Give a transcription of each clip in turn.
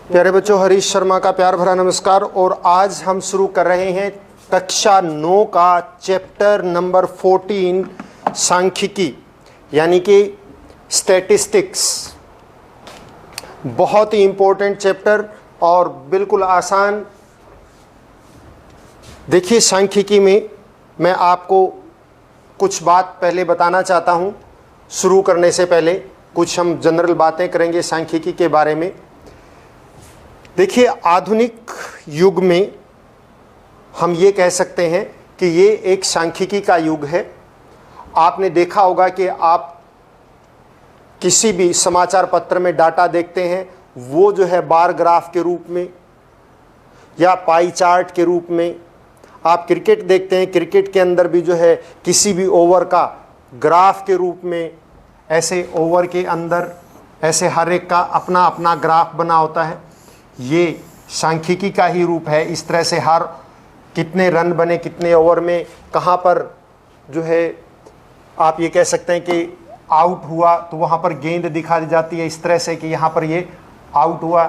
प्यारे बच्चों, हरीश शर्मा का प्यार भरा नमस्कार। और आज हम शुरू कर रहे हैं कक्षा 9 का चैप्टर नंबर 14 सांख्यिकी यानी कि स्टैटिस्टिक्स। बहुत ही इंपॉर्टेंट चैप्टर और बिल्कुल आसान। देखिए, सांख्यिकी में मैं आपको कुछ बात पहले बताना चाहता हूँ। शुरू करने से पहले कुछ हम जनरल बातें करेंगे सांख्यिकी के बारे में। देखिए, आधुनिक युग में हम ये कह सकते हैं कि ये एक सांख्यिकी का युग है। आपने देखा होगा कि आप किसी भी समाचार पत्र में डाटा देखते हैं, वो जो है बार ग्राफ के रूप में या पाई चार्ट के रूप में। आप क्रिकेट देखते हैं, क्रिकेट के अंदर भी जो है किसी भी ओवर का ग्राफ के रूप में, ऐसे ओवर के अंदर ऐसे हर एक का अपना अपना ग्राफ बना होता है। ये सांख्यिकी का ही रूप है। इस तरह से हर कितने रन बने कितने ओवर में, कहाँ पर जो है आप ये कह सकते हैं कि आउट हुआ तो वहाँ पर गेंद दिखा दी जाती है इस तरह से कि यहाँ पर ये आउट हुआ।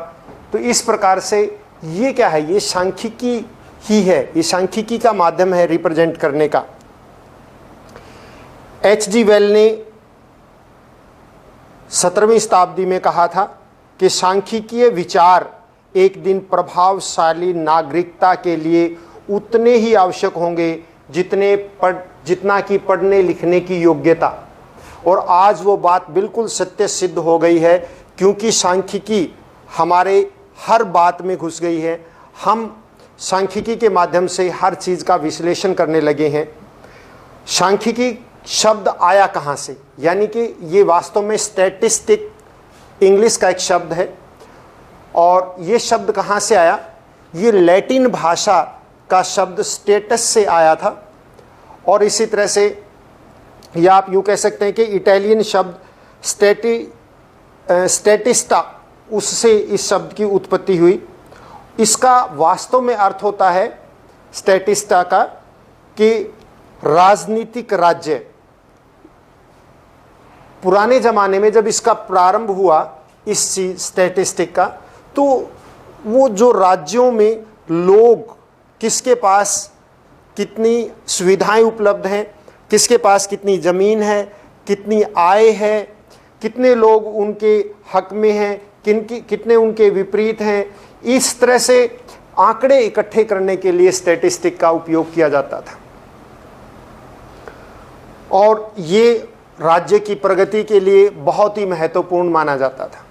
तो इस प्रकार से ये क्या है, ये सांख्यिकी ही है। ये सांख्यिकी का माध्यम है रिप्रेजेंट करने का। H.G. वेल ने 17वीं शताब्दी में कहा था कि सांख्यिकीय विचार एक दिन प्रभावशाली नागरिकता के लिए उतने ही आवश्यक होंगे जितना कि पढ़ने लिखने की योग्यता। और आज वो बात बिल्कुल सत्य सिद्ध हो गई है, क्योंकि सांख्यिकी हमारे हर बात में घुस गई है। हम सांख्यिकी के माध्यम से हर चीज़ का विश्लेषण करने लगे हैं। सांख्यिकी शब्द आया कहाँ से, यानी कि ये वास्तव में स्टैटिस्टिक इंग्लिश का एक शब्द है। और ये शब्द कहाँ से आया? ये लैटिन भाषा का शब्द स्टेटस से आया था। और इसी तरह से या आप यूँ कह सकते हैं कि इटालियन शब्द स्टैटिस्टा, उससे इस शब्द की उत्पत्ति हुई। इसका वास्तव में अर्थ होता है स्टैटिस्टा का कि राजनीतिक राज्य। पुराने ज़माने में जब इसका प्रारंभ हुआ इस चीज स्टैटिस्टिक का, तो वो जो राज्यों में लोग किसके पास कितनी सुविधाएं उपलब्ध हैं, किसके पास कितनी ज़मीन है, कितनी आय है, कितने लोग उनके हक में हैं, कितने उनके विपरीत हैं, इस तरह से आंकड़े इकट्ठे करने के लिए स्टैटिस्टिक का उपयोग किया जाता था। और ये राज्य की प्रगति के लिए बहुत ही महत्वपूर्ण माना जाता था।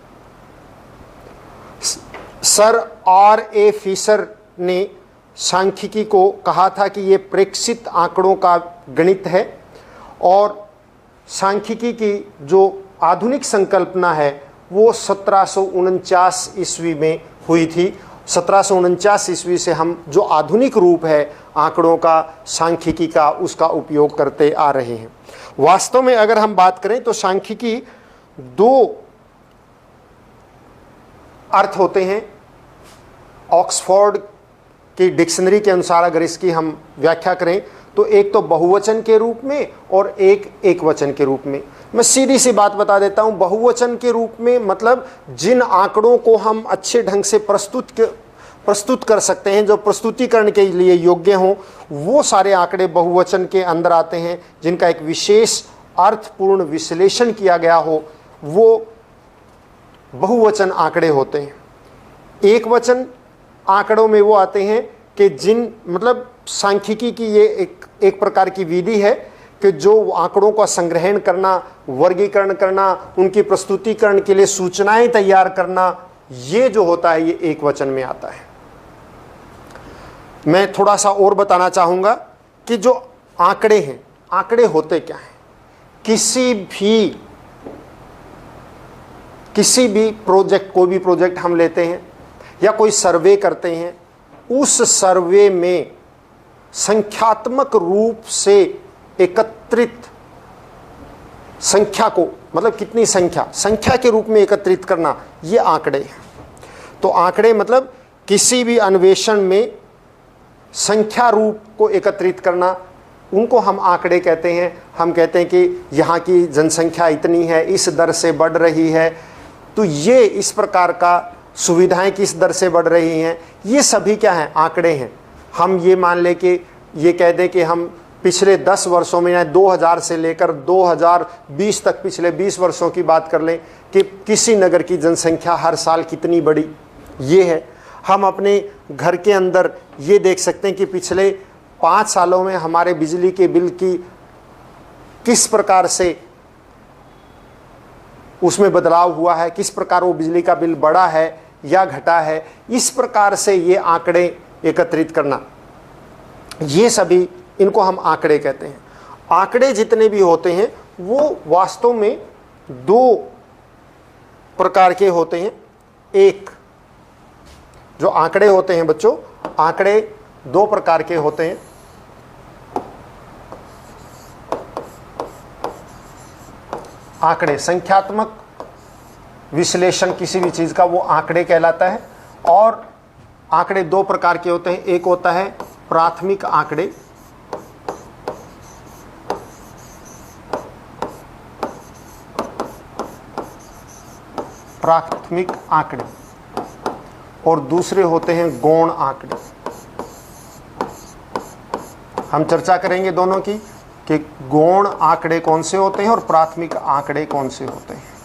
Sir R.A. फिशर ने सांख्यिकी को कहा था कि ये प्रेक्षित आंकड़ों का गणित है। और सांख्यिकी की जो आधुनिक संकल्पना है वो 1749 ईस्वी में हुई थी। 1749 ईस्वी से हम जो आधुनिक रूप है आंकड़ों का, सांख्यिकी का, उसका उपयोग करते आ रहे हैं। वास्तव में अगर हम बात करें तो सांख्यिकी दो अर्थ होते हैं। ऑक्सफोर्ड की डिक्शनरी के अनुसार अगर इसकी हम व्याख्या करें तो एक तो बहुवचन के रूप में और एक एकवचन के रूप में। मैं सीधी सी बात बता देता हूं। बहुवचन के रूप में मतलब जिन आंकड़ों को हम अच्छे ढंग से प्रस्तुत कर सकते हैं, जो प्रस्तुतिकरण के लिए योग्य हों, वो सारे आंकड़े बहुवचन के अंदर आते हैं। जिनका एक विशेष अर्थपूर्ण विश्लेषण किया गया हो, वो बहुवचन आंकड़े होते हैं। एक वचन आंकड़ों में वो आते हैं कि जिन मतलब सांख्यिकी की ये एक प्रकार की विधि है कि जो आंकड़ों का संग्रहण करना, वर्गीकरण करना, उनकी प्रस्तुतिकरण के लिए सूचनाएं तैयार करना, ये जो होता है ये एक वचन में आता है। मैं थोड़ा सा और बताना चाहूँगा कि जो आंकड़े हैं, आंकड़े होते क्या हैं। किसी भी प्रोजेक्ट, कोई भी प्रोजेक्ट हम लेते हैं या कोई सर्वे करते हैं, उस सर्वे में संख्यात्मक रूप से एकत्रित संख्या को, मतलब कितनी संख्या के रूप में एकत्रित करना, ये आंकड़े हैं। तो आंकड़े मतलब किसी भी अन्वेषण में संख्या रूप को एकत्रित करना, उनको हम आंकड़े कहते हैं। हम कहते हैं कि यहाँ की जनसंख्या इतनी है, इस दर से बढ़ रही है। तो ये इस प्रकार का सुविधाएं किस दर से बढ़ रही हैं, ये सभी क्या हैं, आंकड़े हैं। हम ये मान ले कि ये कह दें कि हम पिछले 10 वर्षों में या 2000 से लेकर 2020 तक पिछले 20 वर्षों की बात कर लें कि किसी नगर की जनसंख्या हर साल कितनी बढ़ी, ये है। हम अपने घर के अंदर ये देख सकते हैं कि पिछले 5 सालों में हमारे बिजली के बिल की किस प्रकार से उसमें बदलाव हुआ है, किस प्रकार वो बिजली का बिल बढ़ा है या घटा है। इस प्रकार से ये आंकड़े एकत्रित करना, ये सभी, इनको हम आंकड़े कहते हैं। आंकड़े जितने भी होते हैं वो वास्तव में 2 प्रकार के होते हैं। एक जो आंकड़े होते हैं बच्चों, आंकड़े 2 प्रकार के होते हैं। आंकड़े, संख्यात्मक विश्लेषण किसी भी चीज का वो आंकड़े कहलाता है। और आंकड़े 2 प्रकार के होते हैं। एक होता है प्राथमिक आंकड़े, प्राथमिक आंकड़े, और दूसरे होते हैं गौण आंकड़े। हम चर्चा करेंगे दोनों की कि गौण आंकड़े कौन से होते हैं और प्राथमिक आंकड़े कौन से होते हैं।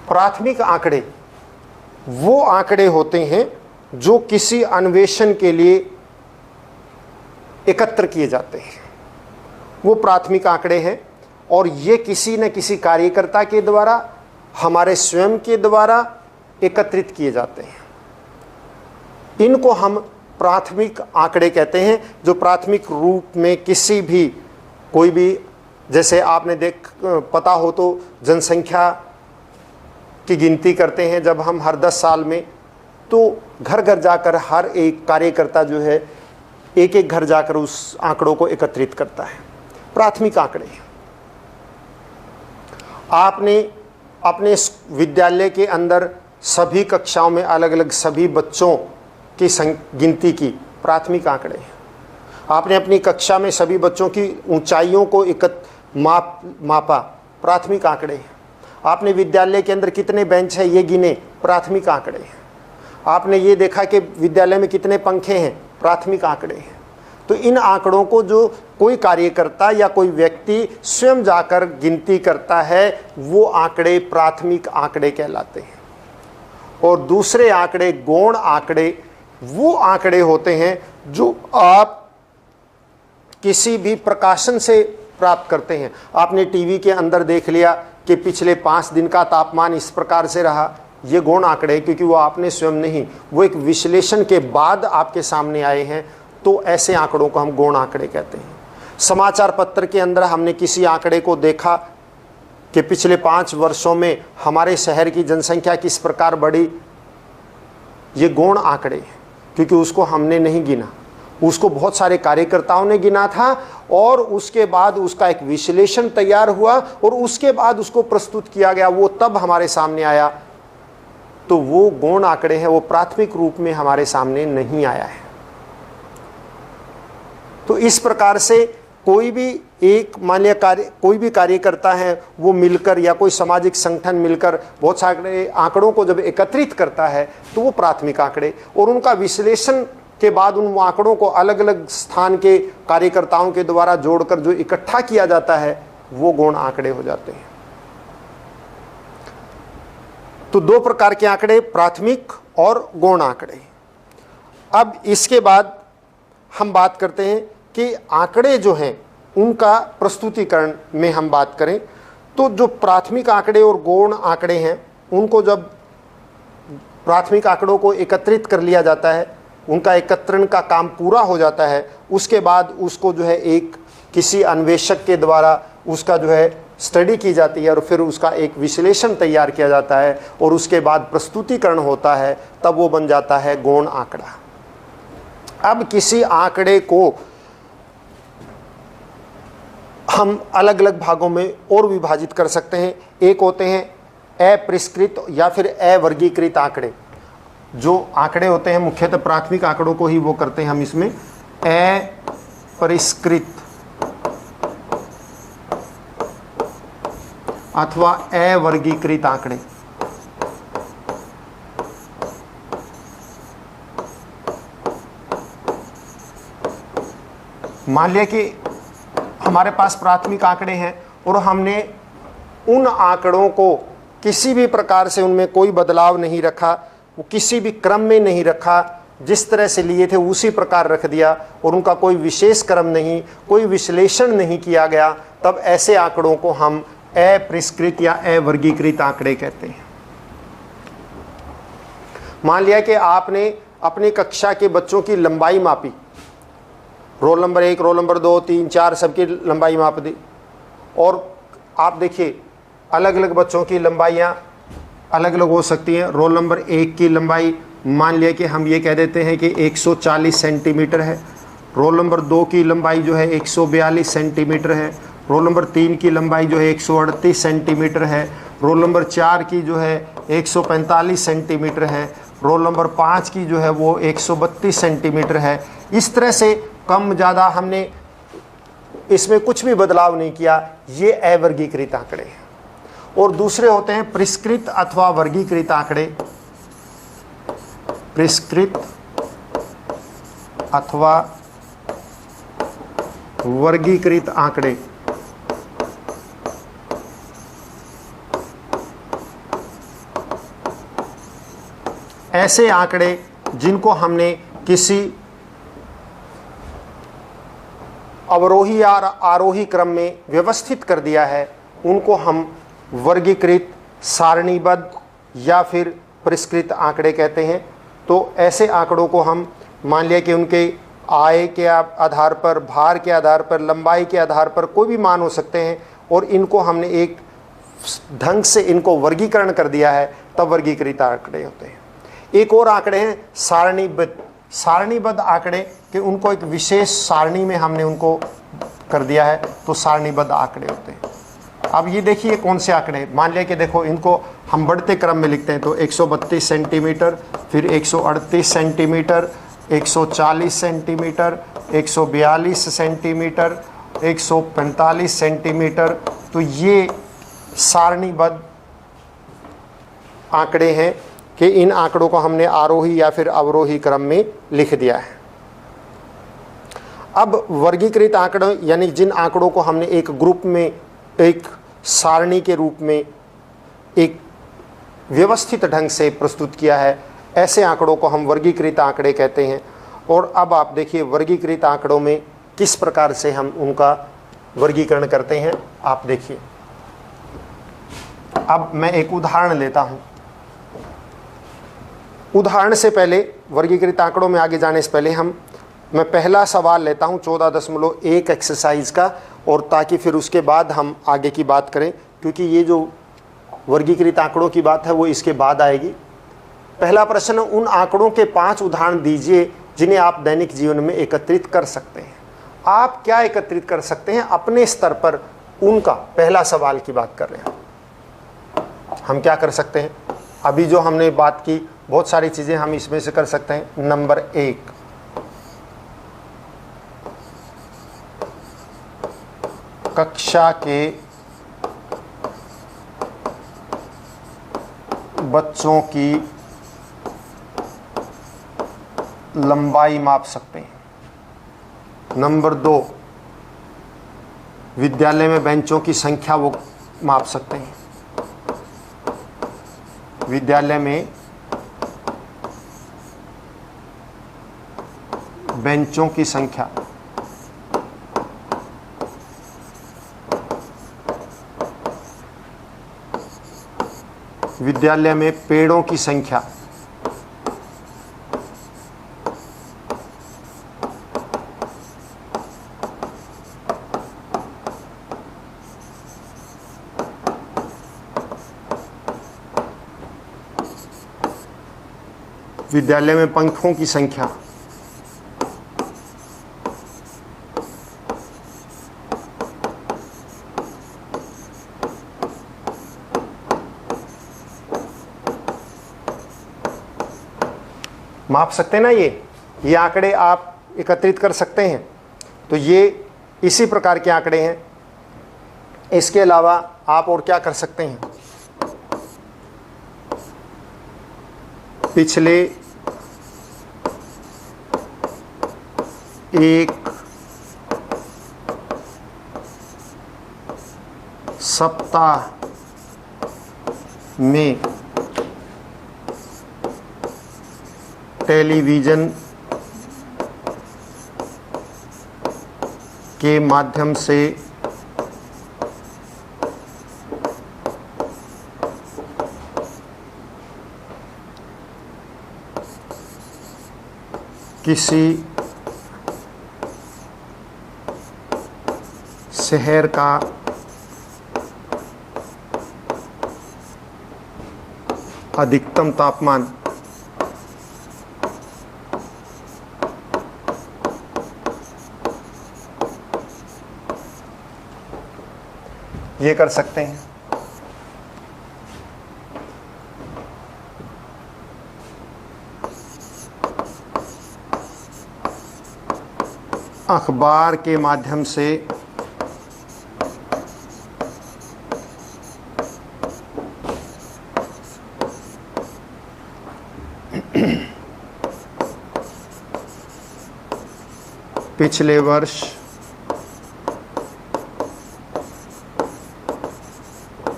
प्राथमिक आंकड़े वो आंकड़े होते हैं जो किसी अन्वेषण के लिए एकत्र किए जाते हैं, वो प्राथमिक आंकड़े हैं। और ये किसी न किसी कार्यकर्ता के द्वारा, हमारे स्वयं के द्वारा एकत्रित किए जाते हैं। इनको हम प्राथमिक आंकड़े कहते हैं, जो प्राथमिक रूप में किसी भी, कोई भी, जैसे आपने पता हो तो जनसंख्या की गिनती करते हैं जब हम हर 10 साल में, तो घर घर जाकर हर एक कार्यकर्ता जो है एक एक घर जाकर उस आंकड़ों को एकत्रित करता है। प्राथमिक आंकड़े आपने अपने विद्यालय के अंदर सभी कक्षाओं में अलग अलग सभी बच्चों की गिनती की, प्राथमिक आंकड़े। आपने अपनी कक्षा में सभी बच्चों की ऊंचाइयों को मापा, प्राथमिक आंकड़े। आपने विद्यालय के अंदर कितने बेंच है ये गिने, प्राथमिक आंकड़े। आपने ये देखा कि विद्यालय में कितने पंखे हैं, प्राथमिक आंकड़े। तो इन आंकड़ों को जो कोई कार्यकर्ता या कोई व्यक्ति स्वयं जाकर गिनती करता है, वो आंकड़े प्राथमिक आंकड़े कहलाते हैं। और दूसरे आंकड़े, गौण आंकड़े, वो आंकड़े होते हैं जो आप किसी भी प्रकाशन से प्राप्त करते हैं। आपने टीवी के अंदर देख लिया कि पिछले 5 दिन का तापमान इस प्रकार से रहा, ये गौण आंकड़े, क्योंकि वो आपने स्वयं नहीं, वो एक विश्लेषण के बाद आपके सामने आए हैं। तो ऐसे आंकड़ों को हम गौण आंकड़े कहते हैं। समाचार पत्र के अंदर हमने किसी आंकड़े को देखा कि पिछले 5 वर्षों में हमारे शहर की जनसंख्या किस प्रकार बढ़ी, ये गौण आंकड़े, क्योंकि उसको हमने नहीं गिना, उसको बहुत सारे कार्यकर्ताओं ने गिना था और उसके बाद उसका एक विश्लेषण तैयार हुआ और उसके बाद उसको प्रस्तुत किया गया, वो तब हमारे सामने आया। तो वो गौण आंकड़े हैं, वो प्राथमिक रूप में हमारे सामने नहीं आया है। तो इस प्रकार से कोई भी एक, मान लिया कोई भी कार्यकर्ता है, वो मिलकर या कोई सामाजिक संगठन मिलकर बहुत सारे आंकड़ों को जब एकत्रित करता है तो वो प्राथमिक आंकड़े, और उनका विश्लेषण के बाद उन आंकड़ों को अलग अलग स्थान के कार्यकर्ताओं के द्वारा जोड़कर जो इकट्ठा किया जाता है, वो गौण आंकड़े हो जाते हैं। तो 2 प्रकार के आंकड़े, प्राथमिक और गौण आंकड़े। अब इसके बाद हम बात करते हैं कि आंकड़े जो हैं उनका प्रस्तुतिकरण में हम बात करें तो जो प्राथमिक आंकड़े और गौण आंकड़े हैं, उनको जब प्राथमिक आंकड़ों को एकत्रित कर लिया जाता है, उनका एकत्रण का काम पूरा हो जाता है, उसके बाद उसको जो है एक किसी अन्वेषक के द्वारा उसका जो है स्टडी की जाती है और फिर उसका एक विश्लेषण तैयार किया जाता है और उसके बाद प्रस्तुतिकरण होता है, तब वो बन जाता है गौण आंकड़ा। अब किसी आंकड़े को हम अलग अलग भागों में और विभाजित कर सकते हैं। एक होते हैं अपरिष्कृत या फिर अवर्गीकृत आंकड़े। जो आंकड़े होते हैं मुख्यतः प्राथमिक आंकड़ों को ही वो करते हैं हम इसमें अपरिष्कृत अथवा अवर्गीकृत आंकड़े। मान लिया कि हमारे पास प्राथमिक आंकड़े हैं और हमने उन आंकड़ों को किसी भी प्रकार से उनमें कोई बदलाव नहीं रखा, वो किसी भी क्रम में नहीं रखा, जिस तरह से लिए थे उसी प्रकार रख दिया और उनका कोई विशेष क्रम नहीं, कोई विश्लेषण नहीं किया गया, तब ऐसे आंकड़ों को हम अपरिष्कृत या अवर्गीकृत आंकड़े कहते हैं। मान लिया कि आपने अपनी कक्षा के बच्चों की लंबाई मापी, रोल नंबर 1, रोल नंबर 2, 3, 4 सबकी लंबाई माप दी, और आप देखिए अलग अलग बच्चों की लंबाइयाँ अलग अलग हो सकती हैं। रोल नंबर 1 की लंबाई मान लिया कि हम ये कह देते हैं कि 140 सेंटीमीटर है, रोल नंबर 2 की लंबाई जो है 142 सेंटीमीटर है, रोल नंबर 3 की लंबाई जो है 138 सेंटीमीटर है, रोल नंबर 4 की जो है 145 सेंटीमीटर है, रोल नंबर 5 की जो है वो 132 सेंटीमीटर है। इस तरह से कम ज़्यादा हमने इसमें कुछ भी बदलाव नहीं किया। ये अवर्गीकृत आंकड़े हैं। और दूसरे होते हैं परिष्कृत अथवा वर्गीकृत आंकड़े। परिष्कृत अथवा वर्गीकृत आंकड़े ऐसे आंकड़े जिनको हमने किसी अवरोही या आरोही क्रम में व्यवस्थित कर दिया है, उनको हम वर्गीकृत, सारणीबद्ध या फिर परिष्कृत आंकड़े कहते हैं। तो ऐसे आंकड़ों को हम मान लिया कि उनके आय के आधार पर, भार के आधार पर, लंबाई के आधार पर कोई भी मान हो सकते हैं, और इनको हमने एक ढंग से इनको वर्गीकरण कर दिया है, तब वर्गीकृत आंकड़े होते हैं। एक और आंकड़े हैं सारणीबद्ध। सारणीबद्ध आंकड़े कि उनको एक विशेष सारणी में हमने उनको कर दिया है, तो सारणीबद्ध आंकड़े होते हैं। अब ये देखिए कौन से आंकड़े, मान लिया कि देखो इनको हम बढ़ते क्रम में लिखते हैं, तो 132 सेंटीमीटर, फिर 138 सेंटीमीटर, 140 सेंटीमीटर, 142 सेंटीमीटर, 145 सेंटीमीटर। तो ये सारणीबद्ध आंकड़े हैं कि इन आंकड़ों को हमने आरोही या फिर अवरोही क्रम में लिख दिया है। अब वर्गीकृत आंकड़े यानी जिन आंकड़ों को हमने एक ग्रुप में, एक सारणी के रूप में, एक व्यवस्थित ढंग से प्रस्तुत किया है, ऐसे आंकड़ों को हम वर्गीकृत आंकड़े कहते हैं। और अब आप देखिए वर्गीकृत आंकड़ों में किस प्रकार से हम उनका वर्गीकरण करते हैं। आप देखिए, अब मैं एक उदाहरण लेता हूं। उदाहरण से पहले, वर्गीकृत आंकड़ों में आगे जाने से पहले मैं पहला सवाल लेता हूं 14.1 एक्सरसाइज का, और ताकि फिर उसके बाद हम आगे की बात करें, क्योंकि ये जो वर्गीकृत आंकड़ों की बात है वो इसके बाद आएगी। पहला प्रश्न, उन आंकड़ों के 5 उदाहरण दीजिए जिन्हें आप दैनिक जीवन में एकत्रित कर सकते हैं। आप क्या एकत्रित कर सकते हैं अपने स्तर पर, उनका पहला सवाल की बात कर रहे हैं। हम क्या कर सकते हैं, अभी जो हमने बात की बहुत सारी चीज़ें हम इसमें से कर सकते हैं। नंबर 1, कक्षा के बच्चों की लंबाई माप सकते हैं। नंबर 2, विद्यालय में बेंचों की संख्या वो माप सकते हैं। विद्यालय में बेंचों की संख्या, विद्यालय में पेड़ों की संख्या, विद्यालय में पंखों की संख्या, माप सकते हैं ना। ये आंकड़े आप एकत्रित कर सकते हैं। तो ये इसी प्रकार के आंकड़े हैं। इसके अलावा आप और क्या कर सकते हैं, पिछले एक सप्ताह में टेलीविज़न के माध्यम से किसी शहर का अधिकतम तापमान ये कर सकते हैं। अखबार के माध्यम से पिछले वर्ष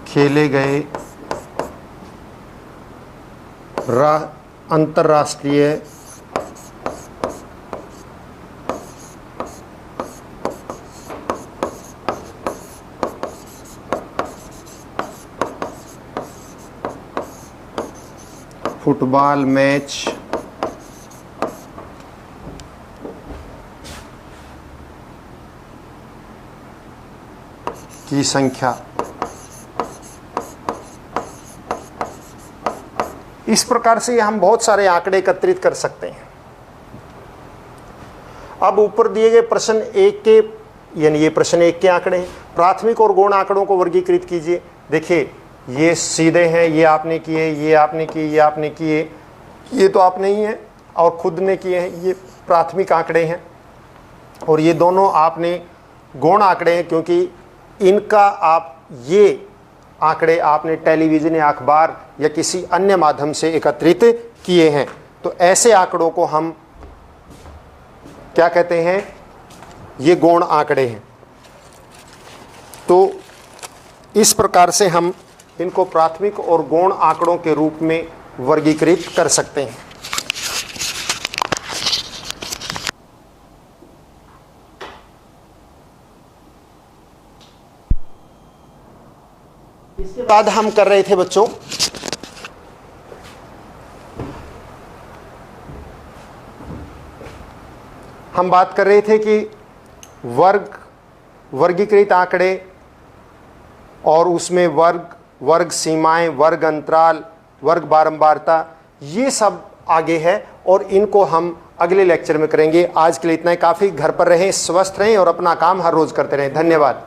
खेले गए अंतर्राष्ट्रीय फुटबॉल मैच की संख्या। इस प्रकार से हम बहुत सारे आंकड़े एकत्रित कर सकते हैं। अब ऊपर दिए गए प्रश्न एक के, यानी ये प्रश्न एक के आंकड़े हैं। प्राथमिक और गौण आंकड़ों को वर्गीकृत कीजिए। देखिए ये सीधे हैं, ये आपने किए, ये आपने किए, ये आपने किए, ये तो आप नहीं है और खुद ने किए हैं, ये प्राथमिक आंकड़े हैं। और ये दोनों आपने गौण आंकड़े हैं, क्योंकि इनका आप ये आंकड़े आपने टेलीविज़न या अखबार या किसी अन्य माध्यम से एकत्रित किए हैं। तो ऐसे आंकड़ों को हम क्या कहते हैं, ये गौण आंकड़े हैं। तो इस प्रकार से हम इनको प्राथमिक और गौण आंकड़ों के रूप में वर्गीकृत कर सकते हैं। इसके बाद हम कर रहे थे बच्चों हम बात कर रहे थे कि वर्गीकृत आंकड़े और उसमें वर्ग सीमाएं, वर्ग अंतराल, वर्ग बारंबारता, ये सब आगे है और इनको हम अगले लेक्चर में करेंगे। आज के लिए इतना ही काफ़ी। घर पर रहें, स्वस्थ रहें और अपना काम हर रोज़ करते रहें। धन्यवाद।